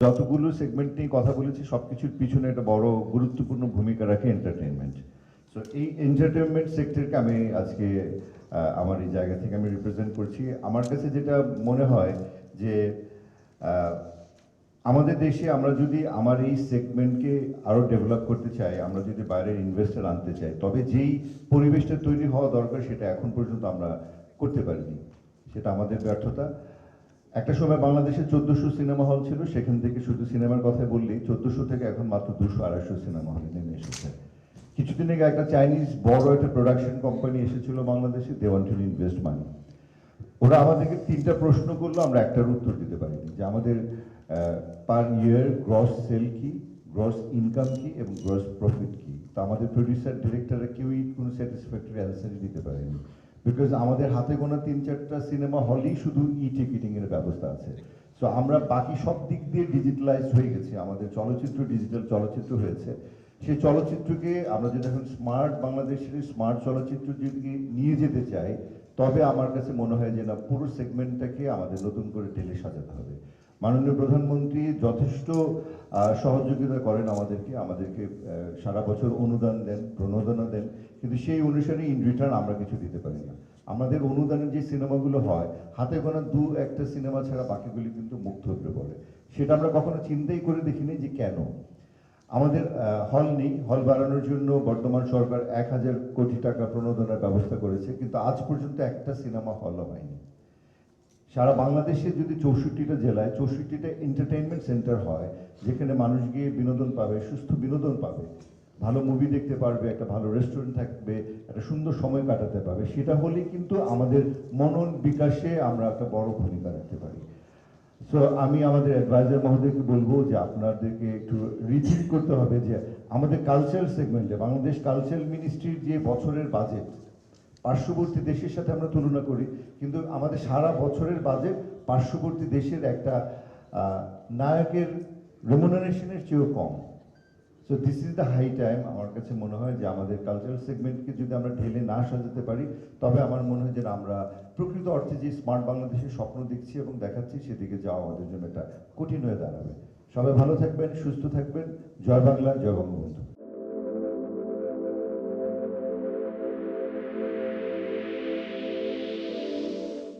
যতগুলো সেগমেন্ট নিয়ে কথা বলেছি সবকিছুর পিছনে একটা বড় গুরুত্বপূর্ণ ভূমিকা রাখে এন্টারটেনমেন্ট। সো এই এন্টারটেনমেন্ট সেক্টরকে আমি আজকে আমার এই জায়গা থেকে আমি রিপ্রেজেন্ট করছি। আমার কাছে যেটা মনে হয় যে আমাদের দেশে আমরা যদি আমার এই সেগমেন্টকে আরও ডেভেলপ করতে চাই, আমরা যদি বাইরের ইনভেস্টর আনতে চাই, তবে যেই পরিবেশটা তৈরি হওয়া দরকার সেটা এখন পর্যন্ত আমরা করতে পারিনি। সেটা আমাদের ব্যর্থতা। একটা সময় বাংলাদেশে 1400 সিনেমা হল ছিল, সেখান থেকে শুধু সিনেমার কথা বললেই 1400 থেকে এখন মাত্র 200-250 সিনেমা হলে নেমে এসেছে। কিছুদিন আগে একটা চাইনিজ বড় একটা প্রোডাকশন কোম্পানি এসেছিল বাংলাদেশে, দে ওয়ান্ট টু ইনভেস্ট মানি। ওরা আমাদেরকে 3টা প্রশ্ন করলো, আমরা একটার উত্তর দিতে পারিনি, যে আমাদের পার ইয়ার গ্রস সেল কি, গ্রস ইনকাম কি এবং গ্রস প্রফিট কি। তো আমাদের প্রডিউসার ডিরেক্টররা কেউই কোনো স্যাটিসফ্যাক্টরি অ্যান্সারই দিতে পারেনি, বিকজ আমাদের হাতে গোনা 3-4টা সিনেমা হলেই শুধু টিকিটিং এর ব্যবস্থা আছে। সো আমরা বাকি সব দিক দিয়ে ডিজিটালাইজড হয়ে গেছি, আমাদের চলচ্চিত্র ডিজিটাল চলচ্চিত্র হয়েছে। সেই চলচ্চিত্রকে আমরা যদি এখন স্মার্ট বাংলাদেশের স্মার্ট চলচ্চিত্র যদি নিয়ে যেতে চাই, তবে আমার কাছে মনে হয় যে না, পুরো সেগমেন্টটাকে আমাদের নতুন করে ঢেলে সাজাতে হবে। মাননীয় প্রধানমন্ত্রী যথেষ্ট সহযোগিতা করেন আমাদেরকে সারা বছর অনুদান দেন, প্রণোদনা দেন, কিন্তু সেই অনুসারে ইন রিটার্ন আমরা কিছু দিতে পারি না। আমাদের অনুদানের যে সিনেমাগুলো হয়, হাতে গোনা 2-1টা সিনেমা ছাড়া বাকিগুলি কিন্তু মুক্ত হতে বলে। সেটা আমরা কখনো চিন্তাই করে দেখিনি যে কেন। আমাদের হল নেই, হল বাড়ানোর জন্য বর্তমান সরকার 1000 কোটি টাকা প্রণোদনার ব্যবস্থা করেছে, কিন্তু আজ পর্যন্ত একটা সিনেমা হলও হয়নি। সারা বাংলাদেশে যদি 64টা জেলায় 64টা এন্টারটেইনমেন্ট সেন্টার হয়, যেখানে মানুষ গিয়ে বিনোদন পাবে, সুস্থ বিনোদন পাবে, ভালো মুভি দেখতে পারবে, একটা ভালো রেস্টুরেন্ট থাকবে, একটা সুন্দর সময় কাটাতে পারবে, সেটা হলেই কিন্তু আমাদের মনন বিকাশে আমরা একটা বড় ভূমিকা রাখতে পারি। সো আমি আমাদের অ্যাডভাইজার মহোদয়কে বলবো যে আপনাদেরকে একটু রিথিঙ্ক করতে হবে যে আমাদের কালচারাল সেগমেন্টে বাংলাদেশ কালচারাল মিনিস্ট্রির যে বছরের বাজেট, পার্শ্ববর্তী দেশের সাথে আমরা তুলনা করি, কিন্তু আমাদের সারা বছরের বাজেট পার্শ্ববর্তী দেশের একটা নায়কের রেমুনারেশনের চেয়েও কম। So this is the high time. আমার কাছে মনে হয় যে আমাদের কালচারাল সেগমেন্টকে যদি আমরা ঢেলে না সাজাতে পারি, তবে আমার মনে হয় যে আমরা প্রকৃত অর্থে যে স্মার্ট বাংলাদেশের স্বপ্ন দেখছি এবং দেখাচ্ছি, সেদিকে যাওয়া আমাদের জন্য একটা কঠিন হয়ে দাঁড়াবে। সবাই ভালো থাকবেন, সুস্থ থাকবেন। জয় বাংলা, জয় বঙ্গবন্ধু।